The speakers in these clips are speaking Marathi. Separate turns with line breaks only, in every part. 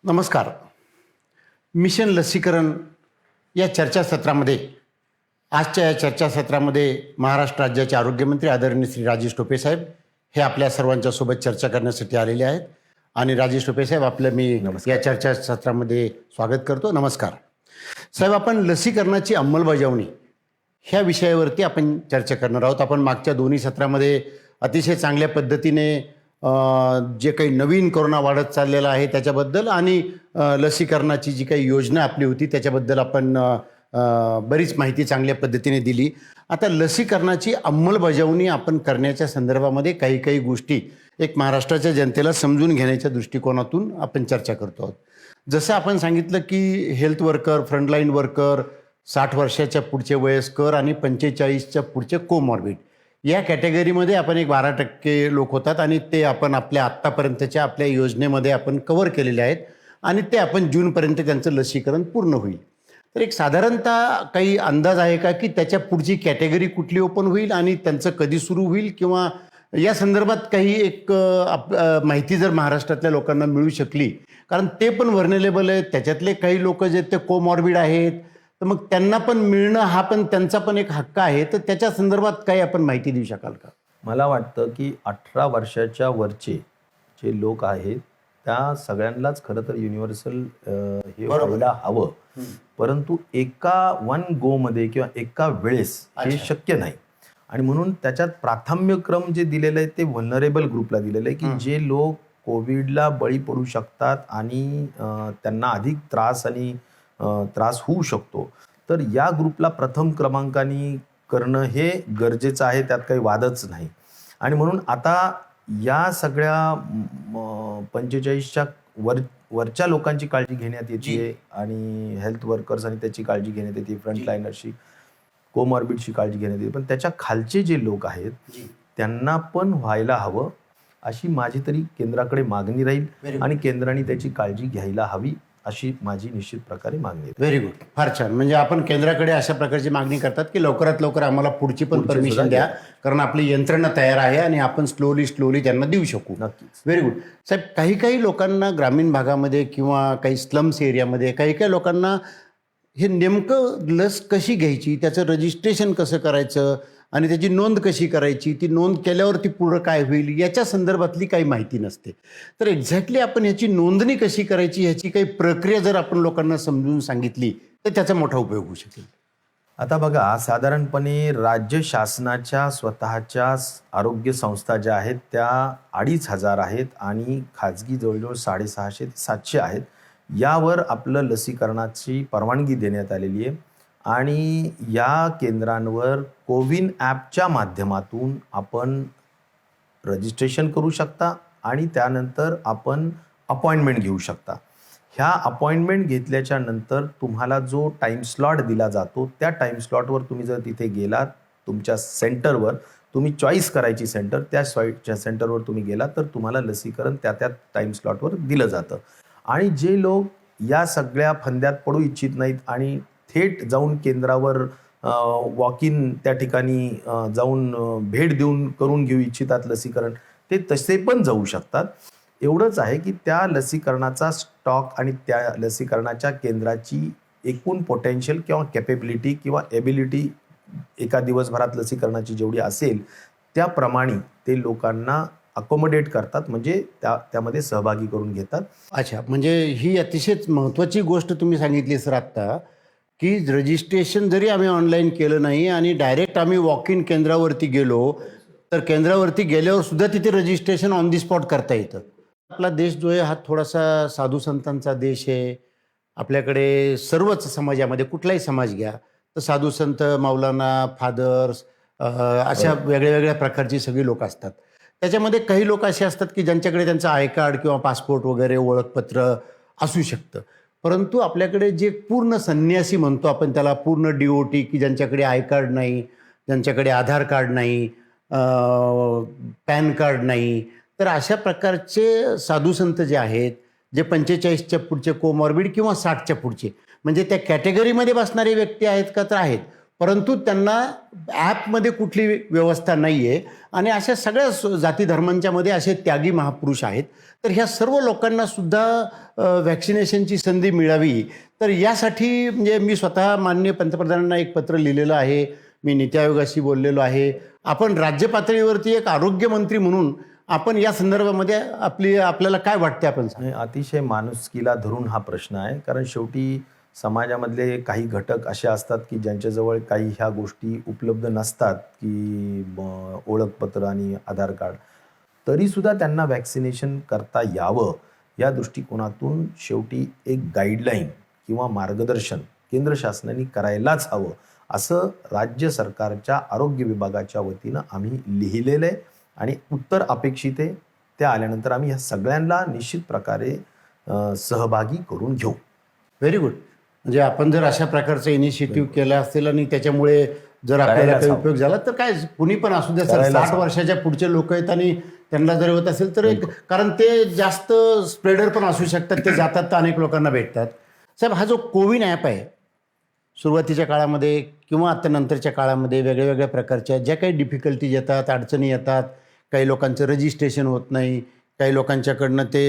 नमस्कार. मिशन लसीकरण या चर्चासत्रामध्ये आजच्या या चर्चासत्रामध्ये महाराष्ट्र राज्याचे आरोग्यमंत्री आदरणीय श्री राजेश टोपे साहेब हे आपल्या सर्वांच्या सोबत चर्चा करण्यासाठी आलेले आहेत. आणि राजेश टोपे साहेब आपलं मी या चर्चासत्रामध्ये स्वागत करतो. नमस्कार साहेब. आपण लसीकरणाची अंमलबजावणी ह्या विषयावरती आपण चर्चा करणार आहोत. आपण मागच्या दोन्ही सत्रामध्ये अतिशय चांगल्या पद्धतीने जे काही नवीन कोरोना वाढत चाललेला आहे त्याच्याबद्दल आणि लसीकरणाची जी काही योजना आपली होती त्याच्याबद्दल आपण बरीच माहिती चांगल्या पद्धतीने दिली. आता लसीकरणाची अंमलबजावणी आपण करण्याच्या संदर्भामध्ये काही काही गोष्टी एक महाराष्ट्राच्या जनतेला समजून घेण्याच्या दृष्टिकोनातून आपण चर्चा करतो आहोत. जसं आपण सांगितलं की हेल्थ वर्कर, फ्रंटलाईन वर्कर, 60 वर्षाच्या पुढचे वयस्कर आणि 45च्या पुढचे कोमॉर्बिड या कॅटेगरीमध्ये आपण एक 12% लोक होतात आणि ते आपण आपल्या आत्तापर्यंतच्या आपल्या योजनेमध्ये आपण कव्हर केलेले आहेत आणि ते आपण जूनपर्यंत त्यांचं लसीकरण पूर्ण होईल. तर एक साधारणतः काही अंदाज आहे का की त्याच्या पुढची कॅटेगरी कुठली ओपन होईल आणि त्यांचं कधी सुरू होईल, किंवा या संदर्भात काही एक माहिती जर महाराष्ट्रातल्या लोकांना मिळू शकली, कारण ते पण व्हर्नेलेबल आहेत, त्याच्यातले काही लोक जे ते कोमॉर्बिड आहेत, तर मग त्यांना पण मिळणं हा पण त्यांचा पण एक हक्क आहे. तर त्याच्या संदर्भात काही आपण माहिती देऊ शकाल का?
मला वाटतं की 18 वर्षाच्या वरचे जे लोक आहेत त्या सगळ्यांनाच खरं तर युनिव्हर्सल हे व्हायला हवं, परंतु एका वन गोमध्ये किंवा एका वेळेस हे शक्य नाही. आणि म्हणून त्याच्यात प्राथम्यक्रम जे दिलेलं आहे ते व्हल्नरेबल ग्रुपला दिलेलं आहे की जे लोक कोविडला बळी पडू शकतात आणि त्यांना अधिक त्रास होऊ शकतो, तर या ग्रुपला प्रथम क्रमांकाने करणं हे गरजेचं आहे, त्यात काही वादच नाही. आणि म्हणून आता या सगळ्या 45च्या वरच्या लोकांची काळजी घेण्यात येते आणि हेल्थ वर्कर्स आणि त्याची काळजी घेण्यात येते, फ्रंटलाईनर्सची, कोमॉर्बिडची काळजी घेण्यात येते, पण त्याच्या खालचे जे लोक आहेत त्यांना पण व्हायला हवं अशी माझी तरी केंद्राकडे मागणी राहील आणि केंद्राने त्याची काळजी घ्यायला हवी अशी माझी निश्चित प्रकारे मागणी आहे.
व्हेरी गुड, फार छान. म्हणजे आपण केंद्राकडे अशा प्रकारची मागणी करतात की लवकरात लवकर आम्हाला पुढची पण परमिशन द्या, कारण आपली यंत्रणा तयार आहे आणि आपण स्लोली त्यांना देऊ शकू.
नक्कीच.
व्हेरी गुड साहेब. काही लोकांना ग्रामीण भागामध्ये किंवा काही स्लम्स एरियामध्ये काही लोकांना हे नेमकं लस कशी घ्यायची, त्याचं रजिस्ट्रेशन कसं करायचं आणि त्याची नोंद कशी करायची, ती नोंद केल्यावरती पुढं काय होईल याच्या संदर्भातली काही माहिती नसते. तर एक्झॅक्टली आपण ह्याची नोंदणी कशी करायची ह्याची काही प्रक्रिया जर आपण लोकांना समजून सांगितली तर त्याचा मोठा उपयोग होऊ शकेल.
आता बघा, साधारणपणे राज्य शासनाच्या स्वतःच्या आरोग्य संस्था ज्या आहेत त्या 2500 आहेत आणि खाजगी जवळजवळ 650 ते 700 आहेत. यावर आपलं लसीकरणाची परवानगी देण्यात आलेली आहे आणि या केंद्रांवर कोविन ॲपच्या माध्यमातून आपण रजिस्ट्रेशन करू शकता आणि त्यानंतर आपण अपॉइंटमेंट घेऊ शकता. ह्या अपॉइंटमेंट घेतल्याच्या नंतर तुम्हाला जो टाईम स्लॉट दिला जातो त्या टाईम स्लॉटवर तुम्ही जर तिथे गेलात, तुमच्या सेंटरवर तुम्ही चॉईस करायची सेंटर, त्या सेंटरवर तुम्ही गेलात तर तुम्हाला लसीकरण त्या टाईम स्लॉटवर दिलं जातं. आणि जे लोक या सगळ्या फंद्यात पडू इच्छित नाहीत आणि थेट जाऊन केंद्रावर वॉक इन त्या ठिकाणी जाऊन भेट देऊन करून घेऊ इच्छितात लसीकरण, ते तसे पण जाऊ शकतात. एवढंच आहे की त्या लसीकरणाचा स्टॉक आणि त्या लसीकरणाच्या केंद्राची एकूण पोटेन्शियल किंवा कॅपेबिलिटी किंवा एबिलिटी एका दिवसभरात लसीकरणाची जेवढी असेल त्याप्रमाणे ते लोकांना अकोमोडेट करतात, म्हणजे त्यामध्ये सहभागी करून घेतात.
अच्छा, म्हणजे ही अतिशय महत्त्वाची गोष्ट तुम्ही सांगितली सर आत्ता, की रजिस्ट्रेशन जरी आम्ही ऑनलाईन केलं नाही आणि डायरेक्ट आम्ही वॉक इन केंद्रावरती गेलो तर केंद्रावरती गेल्यावर सुद्धा तिथे रजिस्ट्रेशन ऑन दी स्पॉट करता येतं. आपला देश जो आहे हा थोडासा साधू संतांचा देश आहे. आपल्याकडे सर्वच समाजामध्ये कुठलाही समाज घ्या तर साधू संत, मौलाना, फादर्स, अशा वेगळ्या प्रकारची सगळी लोक असतात. त्याच्यामध्ये काही लोक असे असतात की ज्यांच्याकडे त्यांचं आय कार्ड किंवा पासपोर्ट वगैरे ओळखपत्र असू शकतं, परंतु आपल्याकडे जे पूर्ण संन्यासी म्हणतो आपण त्याला, पूर्ण DOT, की ज्यांच्याकडे आय कार्ड नाही, ज्यांच्याकडे आधार कार्ड नाही, पॅन कार्ड नाही, तर अशा प्रकारचे साधू संत जे आहेत, जे 45च्या पुढचे कोमॉर्बिड किंवा 60च्या पुढचे, म्हणजे त्या कॅटेगरीमध्ये बसणारे व्यक्ती आहेत का? तर आहेत. परंतु त्यांना ॲपमध्ये कुठली व्यवस्था नाही आहे आणि अशा सगळ्या जाती धर्मांच्यामध्ये असे त्यागी महापुरुष आहेत. तर ह्या सर्व लोकांना सुद्धा वॅक्सिनेशनची संधी मिळावी. तर यासाठी म्हणजे मी स्वतः माननीय पंतप्रधानांना एक पत्र लिहिलेलं आहे. मी नीती आयोगाशी बोललेलो आहे. आपण राज्य पातळीवरती एक आरोग्यमंत्री म्हणून आपण या संदर्भामध्ये आपल्याला काय वाटते आपण सांगा.
आणि अतिशय माणुसकीला धरून हा प्रश्न आहे, कारण शेवटी समाजामधले काही घटक असे असतात की ज्यांच्याजवळ काही ह्या गोष्टी उपलब्ध नसतात, की ओळखपत्र आणि आधार कार्ड, तरीसुद्धा त्यांना वॅक्सिनेशन करता यावं या दृष्टिकोनातून शेवटी एक गाईडलाईन किंवा मार्गदर्शन केंद्र शासनाने करायलाच हवं असं राज्य सरकारच्या आरोग्य विभागाच्या वतीनं आम्ही लिहिलेलं आहे आणि उत्तर अपेक्षित आहे. ते आल्यानंतर आम्ही ह्या सगळ्यांना निश्चित प्रकारे सहभागी करून घेऊ.
Very good. म्हणजे आपण जर अशा प्रकारचं इनिशिएटिव्ह केलं असेल आणि त्याच्यामुळे जर आपल्याला
करायलाच
काही
हवं.
उपयोग झाला तर काय कुणी पण असू द्या सर,
करायलाच
60
हवं.
वर्षाच्या पुढचे लोक आहेत आणि त्यांना जर होत असेल तर एक, कारण ते जास्त स्प्रेडर पण असू शकतात, ते जातात तर अनेक लोकांना भेटतात. साहेब, हा जो कोविन ॲप आहे, सुरुवातीच्या काळामध्ये किंवा आता नंतरच्या काळामध्ये वेगळ्या वेगळ्या प्रकारच्या ज्या काही डिफिकल्टीज येतात, अडचणी येतात, काही लोकांचं रजिस्ट्रेशन होत नाही, काही लोकांच्याकडनं ते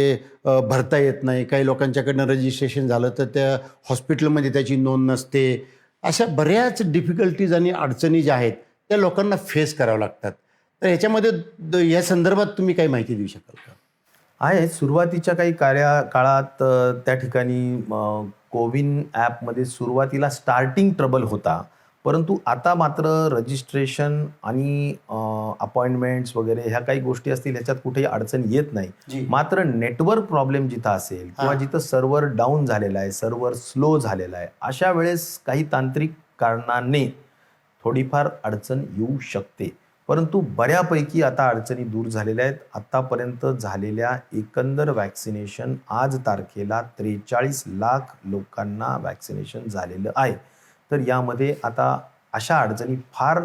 भरता येत नाही, काही लोकांच्याकडनं रजिस्ट्रेशन झालं तर त्या हॉस्पिटलमध्ये त्याची नोंद नसते. अशा बऱ्याच डिफिकल्टीज आणि अडचणी ज्या आहेत त्या लोकांना फेस कराव्या लागतात. तर ह्याच्यामध्ये या संदर्भात तुम्ही काही माहिती देऊ शकाल का?
आहे. सुरुवातीच्या काही काळात त्या ठिकाणी कोविन ॲपमध्ये सुरुवातीला स्टार्टिंग ट्रबल होता, परंतु आता मात्र रजिस्ट्रेशन आणि अपॉइंटमेंट्स वगैरे ह्या काही गोष्टी असतील ह्याच्यात कुठेही अडचण येत
जी.
नाही. मात्र नेटवर्क प्रॉब्लेम जिथं असेल किंवा जिथं सर्व्हर डाऊन झालेला आहे, सर्व्हर स्लो झालेला आहे, अशा वेळेस काही तांत्रिक कारणाने थोडीफार अडचण येऊ शकते. परंतु बऱ्यापैकी आता अडचणी दूर झालेल्या आहेत. आत्तापर्यंत झालेल्या एकंदर वॅक्सिनेशन आज तारखेला 43 लाख लोकांना वॅक्सिनेशन झालेलं आहे. तर यामध्ये आता अशा अडचणी फार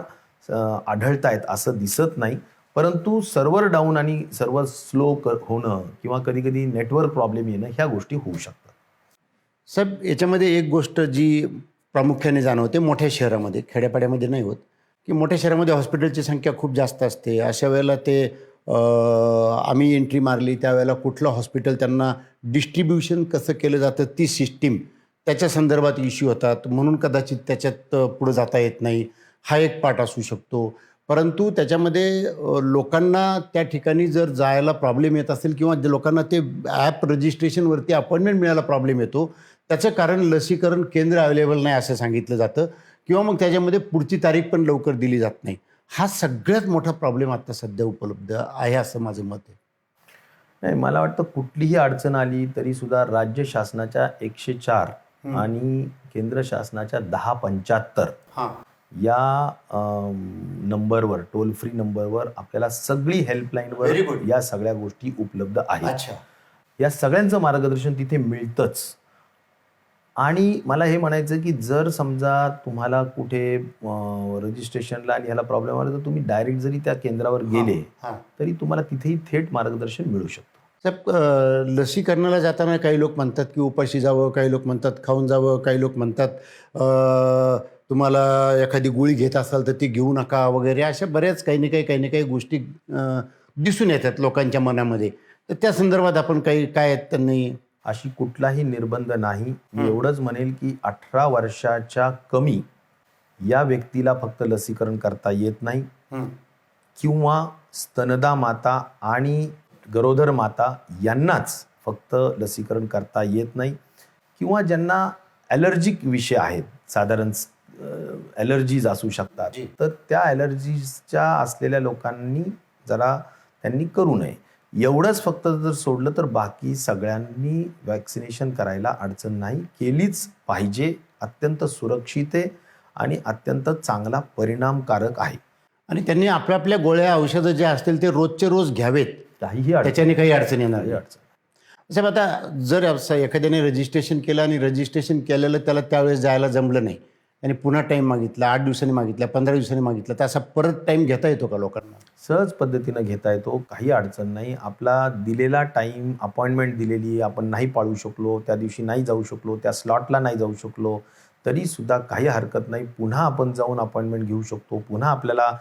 आढळत आहेत असं दिसत नाही. परंतु सर्व्हर डाऊन आणि सर्व्हर स्लो होणं किंवा कधीकधी नेटवर्क प्रॉब्लेम येणं ह्या गोष्टी होऊ शकतात.
साहेब, याच्यामध्ये एक गोष्ट जी प्रामुख्याने जाणवते मोठ्या शहरामध्ये, खेड्यापाड्यामध्ये नाही होत, की मोठ्या शहरामध्ये हॉस्पिटलची संख्या खूप जास्त असते. अशा वेळेला ते आम्ही एंट्री मारली त्यावेळेला कुठलं हॉस्पिटल त्यांना डिस्ट्रीब्युशन कसं केलं जातं ती सिस्टीम, त्याच्या संदर्भात इश्यू होतात, म्हणून कदाचित त्याच्यात पुढं जाता येत नाही. हा एक पार्ट असू शकतो. परंतु त्याच्यामध्ये लोकांना त्या ठिकाणी जर जायला प्रॉब्लेम येत असेल किंवा लोकांना ते ॲप रजिस्ट्रेशनवरती अपॉइंटमेंट मिळायला प्रॉब्लेम येतो, त्याचं कारण लसीकरण केंद्र अवेलेबल नाही असं सांगितलं जातं किंवा मग त्याच्यामध्ये पुढची तारीख पण लवकर दिली जात नाही. हा सगळ्यात मोठा प्रॉब्लेम आता सध्या उपलब्ध आहे असं माझं मत आहे.
नाही, मला वाटतं कुठलीही अडचण आली तरी सुद्धा राज्य शासनाच्या 104 आणि केंद्र शासनाच्या 1075
हां,
या नंबरवर, टोल फ्री नंबरवर आपल्याला सगळी
Very
हेल्पलाईनवर
good.
या सगळ्या गोष्टी उपलब्ध आहेत.
अच्छा.
या सगळ्यांचं मार्गदर्शन तिथे मिळतंच. आणि मला हे म्हणायचं की जर समजा तुम्हाला कुठे रजिस्ट्रेशनला आणि ह्याला प्रॉब्लेम आला तर तुम्ही डायरेक्ट जरी त्या केंद्रावर गेले
हां.
तरी तुम्हाला तिथेही थेट मार्गदर्शन मिळू शकतं.
साहेब, लसीकरणाला जाताना काही लोक म्हणतात की उपाशी जावं, काही लोक म्हणतात खाऊन जावं, काही लोक म्हणतात तुम्हाला एखादी गोळी घेत असाल तर ती घेऊ नका वगैरे, अशा बऱ्याच काही ना काही गोष्टी दिसून येतात लोकांच्या मनामध्ये. तर त्या संदर्भात आपण काय आहेत त्यांनी?
अशी कुठलाही निर्बंध नाही. मी एवढंच म्हणेल की 18 वर्षाच्या कमी या व्यक्तीला फक्त लसीकरण करता येत नाही किंवा स्तनदा माता आणि गरोदर माता यांनाच फक्त लसीकरण करता येत नाही किंवा ज्यांना ॲलर्जिक विषय आहेत, साधारण ॲलर्जीज असू शकतात,
जी.
तर त्या ॲलर्जीजच्या असलेल्या लोकांनी जरा त्यांनी करू नये. एवढंच फक्त जर सोडलं तर बाकी सगळ्यांनी वॅक्सिनेशन करायला अडचण नाही. केलीच पाहिजे. अत्यंत सुरक्षित आहे आणि अत्यंत चांगला परिणामकारक आहे.
आणि त्यांनी आपल्या गोळ्या औषधं जे असतील ते रोजचे रोज घ्यावेत,
काहीही अडचण
त्याच्याने काही अडचण येणार
काही
नाही.
अडचण.
साहेब, आता जर असं एखाद्याने रजिस्ट्रेशन केलं आणि रजिस्ट्रेशन केलेलं त्याला त्यावेळेस जायला जमलं नाही आणि पुन्हा टाईम मागितला, 8 दिवसांनी मागितला, 15 दिवसांनी मागितला, तर असा परत टाईम घेता येतो का लोकांना?
सहज पद्धतीनं घेता येतो. काही अडचण नाही. आपला दिलेला टाईम, अपॉइंटमेंट दिलेली, आपण नाही पाळू शकलो, त्या दिवशी नाही जाऊ शकलो, त्या स्लॉटला नाही जाऊ शकलो, तरी सुद्धा काही हरकत नाही, पुन्हा आपण जाऊन अपॉइंटमेंट घेऊ शकतो, पुन्हा आपल्याला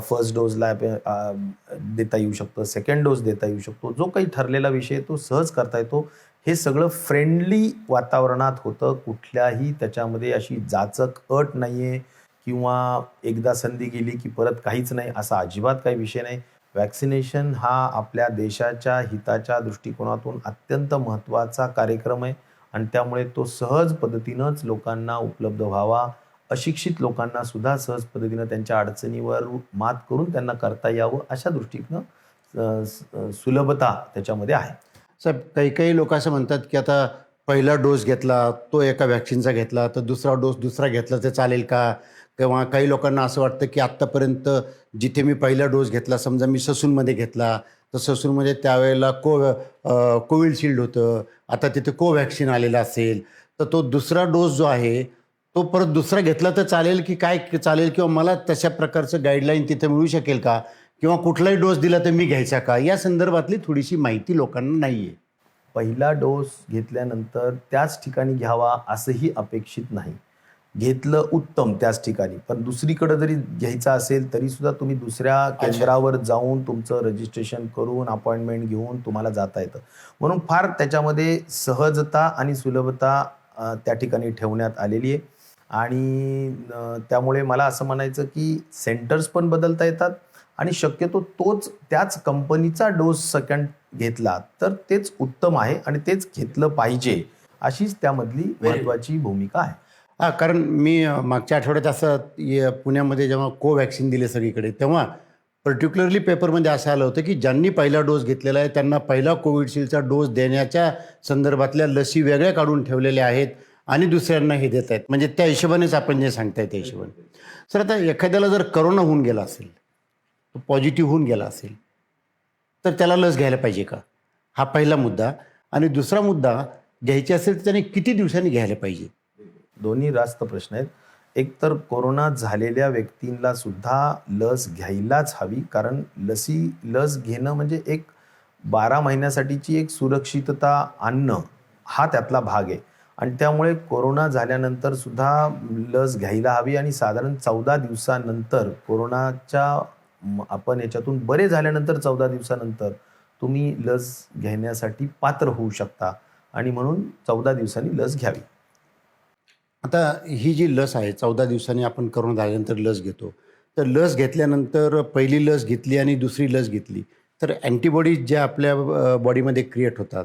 फर्स्ट डोजला देता येऊ शकतं, सेकंड डोस देता येऊ शकतो, जो काही ठरलेला विषय तो सहज करता येतो. हे सगळं फ्रेंडली वातावरणात होतं, कुठल्याही त्याच्यामध्ये अशी जाचक अट नाही आहे किंवा एकदा संधी गेली की परत काहीच नाही असा अजिबात काही विषय नाही. वॅक्सिनेशन हा आपल्या देशाच्या हिताच्या दृष्टिकोनातून अत्यंत महत्त्वाचा कार्यक्रम आहे आणि त्यामुळे तो सहज पद्धतीनंच लोकांना उपलब्ध व्हावा, अशिक्षित लोकांना सुद्धा सहज पद्धतीनं त्यांच्या अडचणीवर मात करून त्यांना करता यावं अशा दृष्टीनं सुलभता त्याच्यामध्ये आहे.
साहेब, काही काही लोक असं म्हणतात की आता पहिला डोस घेतला तो एका वॅक्सिनचा घेतला तर दुसरा डोस दुसरा घेतला तर चालेल का? किंवा काही लोकांना असं वाटतं की आत्तापर्यंत जिथे मी पहिला डोस घेतला, समजा मी ससूनमध्ये घेतला तर ससूनमध्ये त्यावेळेला कोविशिल्ड होतं, आता तिथे कोवॅक्सिन आलेला असेल तर तो दुसरा डोस जो आहे तो परत दुसरा घेतला तर चालेल की काय चालेल, किंवा मला तशा प्रकारचं गाईडलाईन तिथे मिळू शकेल का, किंवा कुठलाही डोस दिला तर मी घ्यायचा का, या संदर्भातली थोडीशी माहिती लोकांना नाही आहे.
पहिला डोस घेतल्यानंतर त्याच ठिकाणी घ्यावा असंही अपेक्षित नाही. घेतलं उत्तम त्याच ठिकाणी, पण दुसरीकडे जरी घ्यायचा असेल तरी सुद्धा तुम्ही दुसऱ्या केंद्रावर जाऊन तुमचं रजिस्ट्रेशन करून अपॉइंटमेंट घेऊन तुम्हाला जाता येतं. म्हणून फार त्याच्यामध्ये सहजता आणि सुलभता त्या ठिकाणी ठेवण्यात आलेली आहे आणि त्यामुळे मला असं म्हणायचं की सेंटर्स पण बदलता येतात आणि शक्यतो त्याच कंपनीचा डोस सेकंड घेतला तर तेच उत्तम आहे आणि तेच घेतलं पाहिजे, अशीच त्यामधली महत्त्वाची भूमिका आहे.
हां, कारण मी मागच्या आठवड्यात असं पुण्यामध्ये जेव्हा कोवॅक्सिन दिले सगळीकडे, तेव्हा पर्टिक्युलरली पेपरमध्ये असं आलं होतं की ज्यांनी पहिला डोस घेतलेला आहे त्यांना पहिला कोविशिल्डचा डोस देण्याच्या संदर्भातल्या लसी वेगळ्या काढून ठेवलेल्या आहेत आणि दुसऱ्यांना हे देत आहेत. म्हणजे त्या हिशोबानेच आपण जे सांगताय त्या हिशोबाने. सर, आता एखाद्याला जर करोना होऊन गेला असेल, तो पॉझिटिव्ह होऊन गेला असेल तर त्याला लस घ्यायला पाहिजे का? हा पहिला मुद्दा. आणि दुसरा मुद्दा, घ्यायची असेल तर त्याने किती दिवसांनी घ्यायला पाहिजे?
दोन्ही रास्त प्रश्न आहेत. एक तर कोरोना झालेल्या व्यक्तींना सुद्धा लस घ्यायलाच हवी, कारण लस घेणं म्हणजे एक 12 महिन्यासाठीची एक सुरक्षितता आणणं हा त्यातला भाग आहे आणि त्यामुळे कोरोना झाल्यानंतर सुद्धा लस घ्यायला हवी आणि साधारण 14 दिवसानंतर आपण याच्यातून बरे झाल्यानंतर 14 दिवसानंतर तुम्ही लस घेण्यासाठी पात्र होऊ शकता आणि म्हणून 14 दिवसांनी लस घ्यावी.
आता ही जी लस आहे, 14 दिवसांनी आपण करोना झाल्यानंतर लस घेतो, तर लस घेतल्यानंतर पहिली लस घेतली आणि दुसरी लस घेतली तर अँटीबॉडीज ज्या आपल्या बॉडीमध्ये क्रिएट होतात,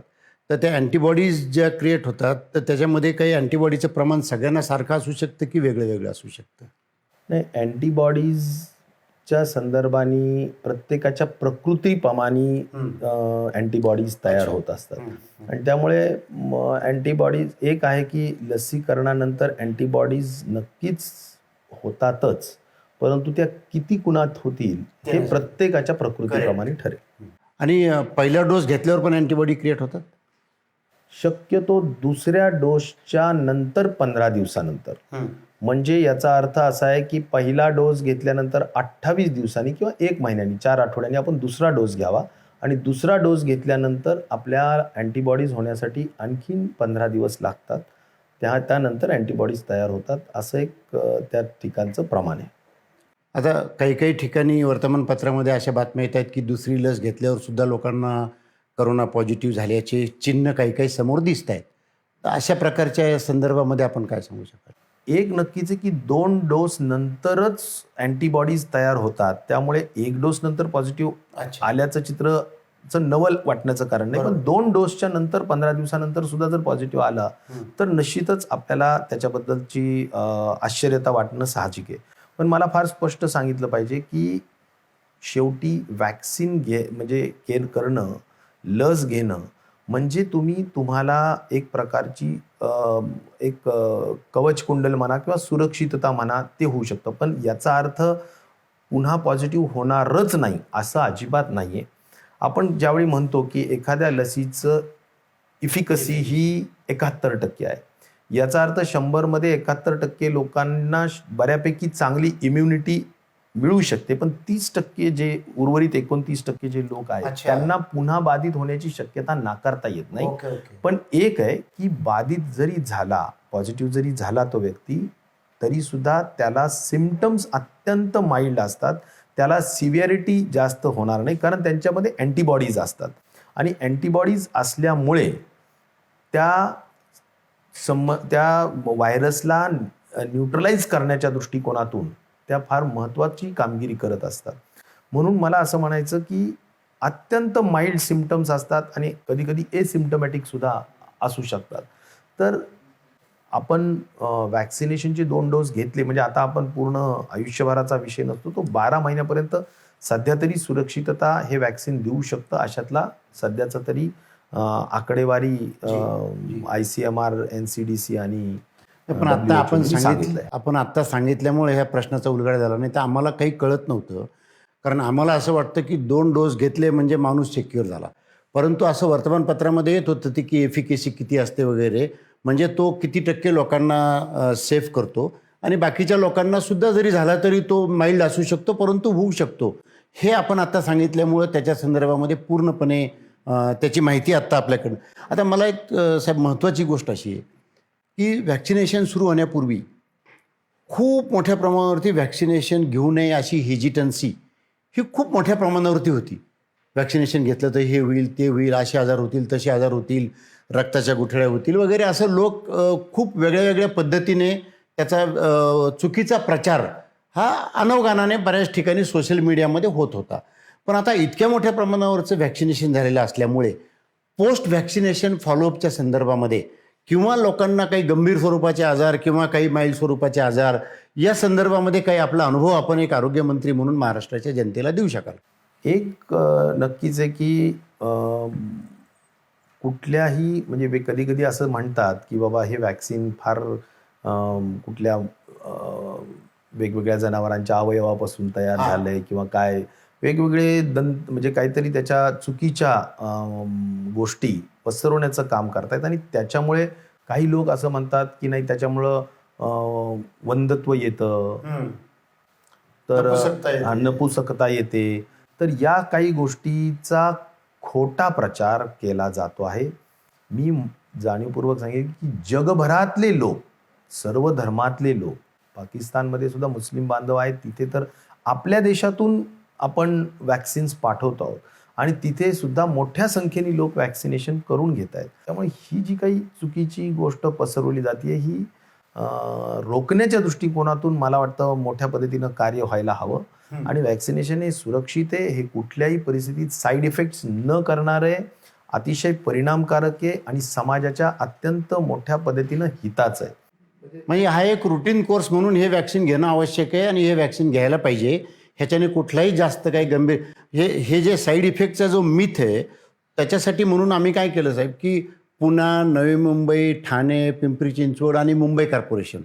तर त्या अँटीबॉडीज ज्या क्रिएट होतात तर त्याच्यामध्ये काही अँटीबॉडीचं प्रमाण सगळ्यांना सारखं असू शकतं की वेगळं वेगळं असू शकतं?
नाही, अँटीबॉडीजच्या संदर्भाने प्रत्येकाच्या प्रकृतीप्रमाणे अँटीबॉडीज तयार होत असतात आणि त्यामुळे अँटीबॉडीज एक आहे की लसीकरणानंतर अँटीबॉडीज नक्कीच होतातच, परंतु त्या किती कुणात होतील हे प्रत्येकाच्या प्रकृतीप्रमाणे ठरेल.
आणि पहिला डोस घेतल्यावर पण अँटीबॉडी क्रिएट होतात?
शक्यतो दुसऱ्या डोसच्या नंतर 15 दिवसानंतर. म्हणजे याचा अर्थ असा आहे की पहिला डोस घेतल्यानंतर 28 दिवसांनी किंवा 1 महिन्यानी 4 आठवड्यांनी आपण दुसरा डोस घ्यावा आणि दुसरा डोस घेतल्यानंतर आपल्या अँटीबॉडीज होण्यासाठी आणखीन 15 दिवस लागतात. त्यानंतर अँटीबॉडीज तयार होतात, असं एक त्या ठिकाणचं प्रमाण आहे.
आता काही काही ठिकाणी वर्तमानपत्रामध्ये अशा बातम्या येत आहेत की दुसरी लस घेतल्यावर सुद्धा लोकांना करोना पॉझिटिव्ह झाल्याचे चिन्ह काही काही समोर दिसत आहेत. तर अशा प्रकारच्या संदर्भामध्ये आपण काय सांगू शकाल?
एक नक्कीच आहे की 2 डोस नंतरच अँटीबॉडीज तयार होतात, त्यामुळे 1 डोस नंतर पॉझिटिव्ह आल्याचं चित्रचं नवल वाटण्याचं कारण नाही, पण 2 डोसच्या नंतर 15 दिवसानंतर सुद्धा जर पॉझिटिव्ह आला तर निश्चितच आपल्याला त्याच्याबद्दलची आश्चर्यता वाटणं साहजिक आहे. पण मला फार स्पष्ट सांगितलं पाहिजे की शेवटी वॅक्सिन म्हणजे केअर करणं, लस घेणं म्हणजे तुम्हाला एक प्रकारची एक कवच कुंडल म्हणा किंवा सुरक्षितता म्हणा ते होऊ शकतं, पण याचा अर्थ पुन्हा पॉझिटिव्ह होणारच नाही असं अजिबात नाही आहे. आपण ज्यावेळी म्हणतो की एखाद्या लसीचं इफिकसी ही 71% आहे, याचा अर्थ 100मध्ये 71% लोकांना बऱ्यापैकी चांगली इम्युनिटी मिळू शकते, पण 30% जे उर्वरित 29% जे लोक आहेत त्यांना पुन्हा बाधित होण्याची शक्यता नाकारता येत नाही. पण एक आहे की बाधित जरी झाला पॉझिटिव्ह जरी झाला तो व्यक्ती, तरीसुद्धा त्याला सिम्पटम्स अत्यंत माइल्ड असतात. त्याला सिव्हिअरिटी जास्त होणार नाही, कारण त्यांच्यामध्ये अँटीबॉडीज असतात आणि अँटीबॉडीज असल्यामुळे त्या व्हायरसला न्यूट्रलाइज करण्याच्या दृष्टिकोनातून त्या फार महत्त्वाची कामगिरी करत असतात. म्हणून मला असं म्हणायचं की अत्यंत माइल्ड सिम्पटम्स असतात आणि कधीकधी एसिम्पटमॅटिक सुद्धा असू शकतात. तर आपण वॅक्सिनेशनचे 2 डोस घेतले म्हणजे आता आपण पूर्ण आयुष्यभराचा विषय नसतो, तो 12 महिन्यापर्यंत सध्या तरी सुरक्षितता हे वॅक्सिन देऊ शकतं, अशातला सध्याचा तरी आकडेवारी ICMR, NCDC आणि
पण आता आपण
WHO
सांगितलं, आपण आत्ता सांगितल्यामुळे ह्या प्रश्नाचा उलगडा झाला, नाही तर आम्हाला काही कळत नव्हतं. कारण आम्हाला असं वाटतं की 2 डोस घेतले म्हणजे माणूस सिक्युअर झाला. परंतु असं वर्तमानपत्रामध्ये येत होतं ते की एफिकेसी किती असते वगैरे, म्हणजे तो किती टक्के लोकांना सेफ करतो आणि बाकीच्या लोकांना सुद्धा जरी झाला तरी तो माइल्ड असू शकतो, परंतु होऊ शकतो. हे आपण आता सांगितल्यामुळं त्याच्या संदर्भामध्ये पूर्णपणे त्याची माहिती आत्ता आपल्याकडं. आता मला एक साहेब महत्त्वाची गोष्ट अशी आहे की व्हॅक्सिनेशन सुरू होण्यापूर्वी खूप मोठ्या प्रमाणावरती व्हॅक्सिनेशन घेऊ नये अशी हेजिटन्सी ही खूप मोठ्या प्रमाणावरती होती. व्हॅक्सिनेशन घेतलं तर हे होईल, ते होईल, असे आजार होतील, तसे आजार होतील, रक्ताच्या गुठळ्या होतील वगैरे, असं लोक खूप वेगळ्या वेगळ्या पद्धतीने त्याचा चुकीचा प्रचार हा अनवगानाने बऱ्याच ठिकाणी सोशल मीडियामध्ये होत होता. पण आता इतक्या मोठ्या प्रमाणावरचं व्हॅक्सिनेशन झालेलं असल्यामुळे पोस्ट व्हॅक्सिनेशन फॉलोअपच्या संदर्भामध्ये किंवा लोकांना काही गंभीर स्वरूपाचे आजार किंवा काही माइल्ड स्वरूपाचे आजार या संदर्भामध्ये काही आपला अनुभव आपण एक आरोग्यमंत्री म्हणून महाराष्ट्राच्या जनतेला देऊ शकाल?
एक नक्कीच आहे की कुठल्याही म्हणजे कधी कधी असं म्हणतात की बाबा हे वॅक्सिन फार कुठल्या वेगवेगळ्या जनावरांच्या अवयवापासून तयार झालंय किंवा काय वेगवेगळे म्हणजे काहीतरी त्याच्या चुकीच्या गोष्टी पसरवण्याचं काम करतायत आणि त्याच्यामुळे काही लोक असं म्हणतात की नाही त्याच्यामुळं वंधत्व येतं, तर नपुसकता येते. तर या काही गोष्टीचा खोटा प्रचार केला जातो आहे. मी जाणीवपूर्वक सांगेन की जगभरातले लोक, सर्व धर्मातले लोक, पाकिस्तानमध्ये सुद्धा मुस्लिम बांधव आहेत, तिथे तर आपल्या देशातून आपण वॅक्सिन्स पाठवतो आहोत आणि तिथे सुद्धा मोठ्या संख्येने लोक वॅक्सिनेशन करून घेत आहेत. त्यामुळे ही जी काही चुकीची गोष्ट पसरवली जाते ही रोखण्याच्या दृष्टिकोनातून मला वाटतं मोठ्या पद्धतीनं कार्य व्हायला हवं. आणि वॅक्सिनेशन हे सुरक्षित आहे, हे कुठल्याही परिस्थितीत साईड इफेक्ट्स न करणारे, अतिशय परिणामकारक आहे आणि समाजाच्या अत्यंत मोठ्या पद्धतीनं हिताचं आहे.
म्हणजे हा एक रुटीन कोर्स म्हणून हे वॅक्सिन घेणं आवश्यक आहे आणि हे वॅक्सिन घ्यायला पाहिजे. ह्याच्याने कुठलाही जास्त काही गंभीर हे जे साईड इफेक्टचा जो मिथ आहे त्याच्यासाठी म्हणून आम्ही काय केलं साहेब की पुणे, नवी मुंबई, ठाणे, पिंपरी चिंचवड आणि मुंबई कॉर्पोरेशन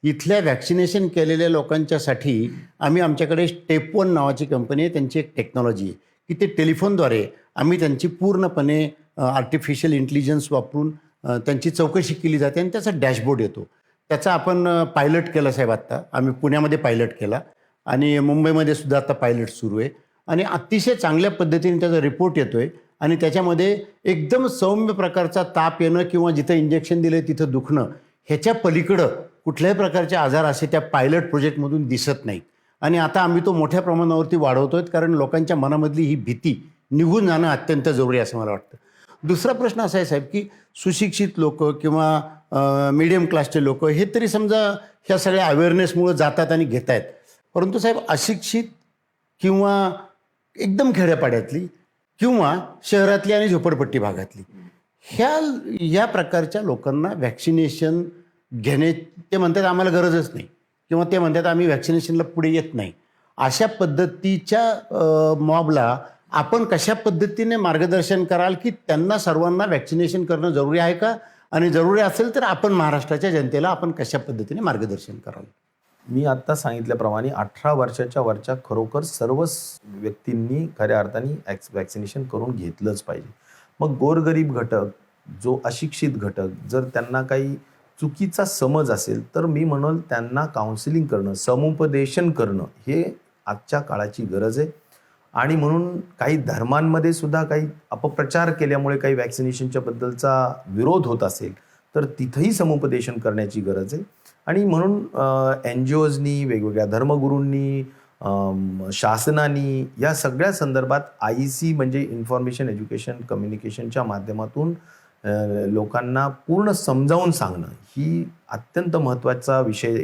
इथल्या व्हॅक्सिनेशन केलेल्या लोकांच्यासाठी आम्ही आमच्याकडे स्टेप 1 नावाची कंपनी आहे, त्यांची एक टेक्नॉलॉजी आहे की ते टेलिफोनद्वारे आम्ही त्यांची पूर्णपणे आर्टिफिशियल इंटेलिजन्स वापरून त्यांची चौकशी केली जाते आणि त्याचा डॅशबोर्ड येतो. त्याचा आपण पायलट केला साहेब. आत्ता आम्ही पुण्यामध्ये पायलट केला आणि मुंबईमध्ये सुद्धा आता पायलट सुरू आहे आणि अतिशय चांगल्या पद्धतीने त्याचा रिपोर्ट येतो आहे आणि त्याच्यामध्ये एकदम सौम्य प्रकारचा ताप येणं किंवा जिथं इंजेक्शन दिलं तिथं दुखणं ह्याच्या पलीकडं कुठल्याही प्रकारचे आजार असे त्या पायलट प्रोजेक्टमधून दिसत नाहीत. आणि आता आम्ही तो मोठ्या प्रमाणावरती वाढवतोय कारण लोकांच्या मनामधली ही भीती निघून जाणं अत्यंत जरुरी असं मला वाटतं. दुसरा प्रश्न असा आहे साहेब की सुशिक्षित लोक किंवा मिडियम क्लासचे लोक हे तरी समजा ह्या सगळ्या अवेअरनेसमुळे जातात आणि घेत आहेत, परंतु साहेब अशिक्षित किंवा एकदम खेड्यापाड्यातली किंवा शहरातली आणि झोपडपट्टी भागातली ह्या प्रकारच्या लोकांना व्हॅक्सिनेशन घेणे ते म्हणतात आम्हाला गरजच नाही किंवा ते म्हणतात आम्ही व्हॅक्सिनेशनला पुढे येत नाही, अशा पद्धतीच्या मॉबला आपण कशा पद्धतीने मार्गदर्शन कराल की त्यांना सर्वांना व्हॅक्सिनेशन करणं जरुरी आहे का, आणि जरुरी असेल तर आपण महाराष्ट्राच्या जनतेला आपण कशा पद्धतीने मार्गदर्शन कराल?
मी आत्ता सांगितल्याप्रमाणे 18 वर्षाच्या वरच्या खरोखर सर्वच व्यक्तींनी खऱ्या अर्थाने वॅक्सिनेशन करून घेतलंच पाहिजे. मग गोरगरीब घटक, जो अशिक्षित घटक, जर त्यांना काही चुकीचा समज असेल तर मी म्हणेल त्यांना काउन्सिलिंग करणं, समुपदेशन करणं हे आजच्या काळाची गरज आहे. आणि म्हणून काही धर्मांमध्ये सुद्धा काही अपप्रचार केल्यामुळे काही वॅक्सिनेशनच्या बद्दलचा विरोध होत असेल तर तिथंही समुपदेशन करण्याची गरज आहे. आणि म्हणून NGOजनी, वेगवेगळ्या धर्मगुरूंनी, शासनाने या सगळ्या संदर्भात IEC म्हणजे इन्फॉर्मेशन एज्युकेशन कम्युनिकेशनच्या माध्यमातून लोकांना पूर्ण समजावून सांगणं ही अत्यंत महत्त्वाचा विषय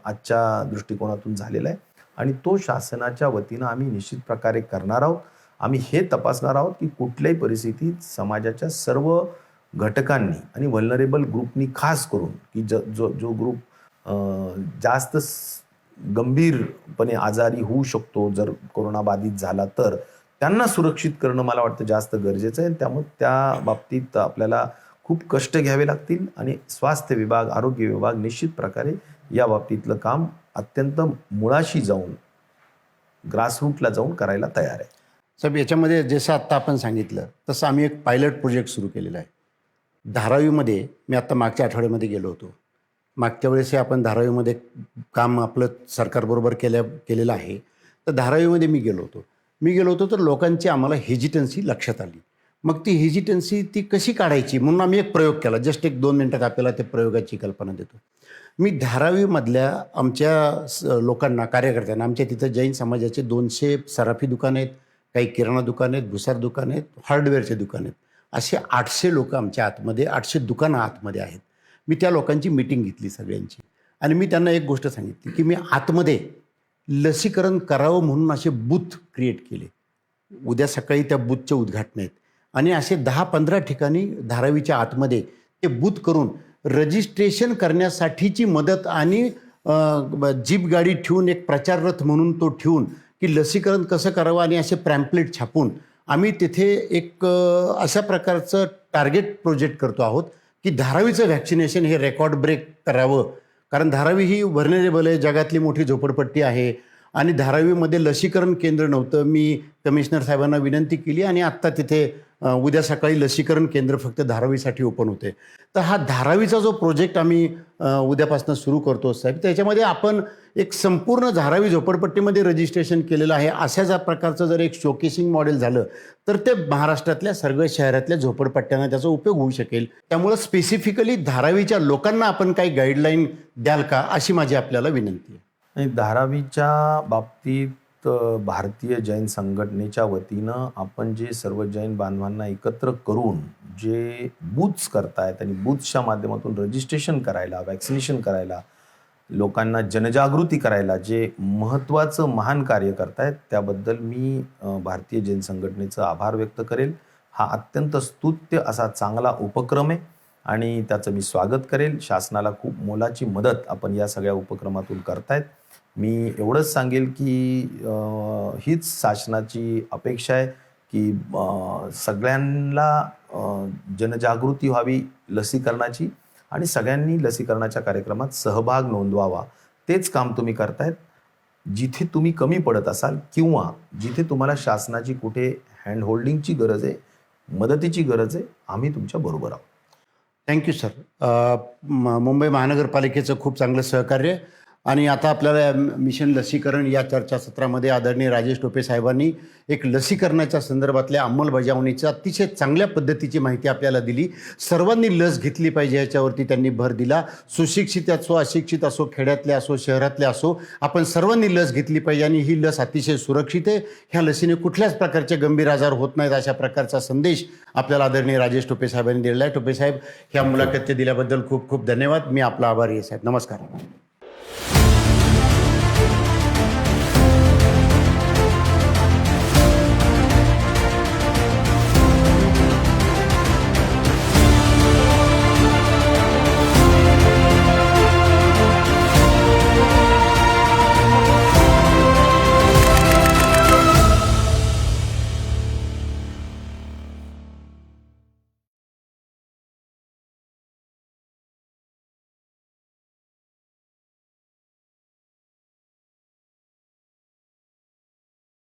आजच्या दृष्टिकोनातून झालेला आहे. आणि तो शासनाच्या वतीनं आम्ही निश्चित प्रकारे करणार आहोत. आम्ही हे तपासणार आहोत की कुठल्याही परिस्थितीत समाजाच्या सर्व घटकांनी आणि व्हल्नरेबल ग्रुपनी खास करून की जो ग्रुप जास्त गंभीरपणे आजारी होऊ शकतो जर कोरोनाबाधित झाला तर त्यांना सुरक्षित करणं मला वाटतं जास्त गरजेचं आहे. त्यामुळे त्या बाबतीत आपल्याला खूप कष्ट घ्यावे लागतील आणि स्वास्थ्य विभाग, आरोग्य विभाग निश्चित प्रकारे या बाबतीतलं काम अत्यंत मुळाशी जाऊन ग्रासरूटला जाऊन करायला तयार आहे.
साहेब, याच्यामध्ये जसं आत्ता आपण सांगितलं तसं आम्ही एक पायलट प्रोजेक्ट सुरू केलेला आहे. धारावीमध्ये मी आत्ता मागच्या आठवड्यामध्ये गेलो होतो. मागच्या वेळेस आपण धारावीमध्ये काम आपलं सरकारबरोबर केलेलं आहे. तर धारावीमध्ये मी गेलो होतो तर लोकांची आम्हाला हेजिटन्सी लक्षात आली. मग ती हेजिटन्सी ती कशी काढायची म्हणून आम्ही एक प्रयोग केला. जस्ट एक 2 मिनिटात आपल्याला ते प्रयोगाची कल्पना देतो. मी धारावीमधल्या आमच्या लोकांना, कार्यकर्त्यांना, आमच्या तिथं जैन समाजाचे 200 सराफी दुकानं आहेत, काही किराणा दुकानं आहेत, भुसार दुकानं आहेत, हार्डवेअरचे दुकानं आहेत, असे 800 लोक आमच्या आतमध्ये, 800 दुकानं आतमध्ये आहेत. मी त्या लोकांची मीटिंग घेतली सगळ्यांची आणि मी त्यांना एक गोष्ट सांगितली की मी आतमध्ये लसीकरण करावं म्हणून असे बूथ क्रिएट केले. उद्या सकाळी त्या बूथचे उद्घाटन आहेत आणि असे 10-15 ठिकाणी धारावीच्या आतमध्ये ते बूथ करून रजिस्ट्रेशन करण्यासाठीची मदत आणि जीप गाडी ठेवून एक प्रचार रथ म्हणून तो ठेवून की लसीकरण कसं करावं आणि असे प्रॅम्पलेट छापून आम्ही तिथे एक अशा प्रकारचं टार्गेट प्रोजेक्ट करतो आहोत की धारावीचं व्हॅक्सिनेशन हे रेकॉर्ड ब्रेक करावं. कारण धारावी ही व्हर्नरेबल आहे, जगातली मोठी झोपडपट्टी आहे आणि धारावीमध्ये लसीकरण केंद्र नव्हतं. मी कमिशनर साहेबांना विनंती केली आणि आत्ता तिथे उद्या सकाळी लसीकरण केंद्र फक्त धारावीसाठी ओपन होते. तर हा धारावीचा जो प्रोजेक्ट आम्ही उद्यापासून सुरू करतो साहेब, त्याच्यामध्ये आपण एक संपूर्ण धारावी झोपडपट्टीमध्ये रजिस्ट्रेशन केलेलं आहे. अशाच प्रकारचं जर एक शोकेसिंग मॉडेल झालं तर ते महाराष्ट्रातल्या सर्व शहरातल्या झोपडपट्ट्यांना त्याचा उपयोग होऊ शकेल. त्यामुळं स्पेसिफिकली धारावीच्या लोकांना आपण काही गाईडलाईन द्याल का, अशी माझी आपल्याला विनंती आहे.
आणि धारावीच्या बाबतीत भारतीय जैन संघटनेच्या वतीनं आपण जे सर्व जैन बांधवांना एकत्र करून जे बूथ्स करतायत आणि बूथच्या माध्यमातून रजिस्ट्रेशन करायला, वॅक्सिनेशन करायला, लोकांना जनजागृती करायला जे महत्त्वाचं महान कार्य करतायत त्याबद्दल मी भारतीय जैन संघटनेचं आभार व्यक्त करेल. हा अत्यंत स्तुत्य असा चांगला उपक्रम आहे आणि त्याचं मी स्वागत करेल. शासनाला खूप मोलाची मदत आपण या सगळ्या उपक्रमातून करतायत. मी एवढंच सांगेल की हीच शासनाची अपेक्षा आहे की सगळ्यांना जनजागृती व्हावी लसीकरणाची आणि सगळ्यांनी लसीकरणाच्या कार्यक्रमात सहभाग नोंदवावा. तेच काम तुम्ही करतायत. जिथे तुम्ही कमी पडत असाल किंवा जिथे तुम्हाला शासनाची कुठे हँडहोल्डिंगची गरज आहे, मदतीची गरज आहे, आम्ही तुमच्या बरोबर आहोत.
Thank you sir. मुंबई महानगरपालिकेचं खूप चांगलं सहकार्य आणि आता आपल्याला मिशन लसीकरण या चर्चासत्रामध्ये आदरणीय राजेश टोपे साहेबांनी एक लसीकरणाच्या संदर्भातल्या अंमलबजावणीची अतिशय चांगल्या पद्धतीची माहिती आपल्याला दिली. सर्वांनी लस घेतली पाहिजे याच्यावरती त्यांनी भर दिला. सुशिक्षित असो, अशिक्षित असो, खेड्यातले असो, शहरातले असो, आपण सर्वांनी लस घेतली पाहिजे आणि ही लस अतिशय सुरक्षित आहे. ह्या लसीने कुठल्याच प्रकारचे गंभीर आजार होत नाहीत अशा प्रकारचा संदेश आपल्याला आदरणीय राजेश टोपे साहेबांनी दिलेला आहे. टोपे साहेब, ह्या मुलाखत दिल्याबद्दल खूप खूप धन्यवाद. मी आपला आभारी आहे साहेब. नमस्कार.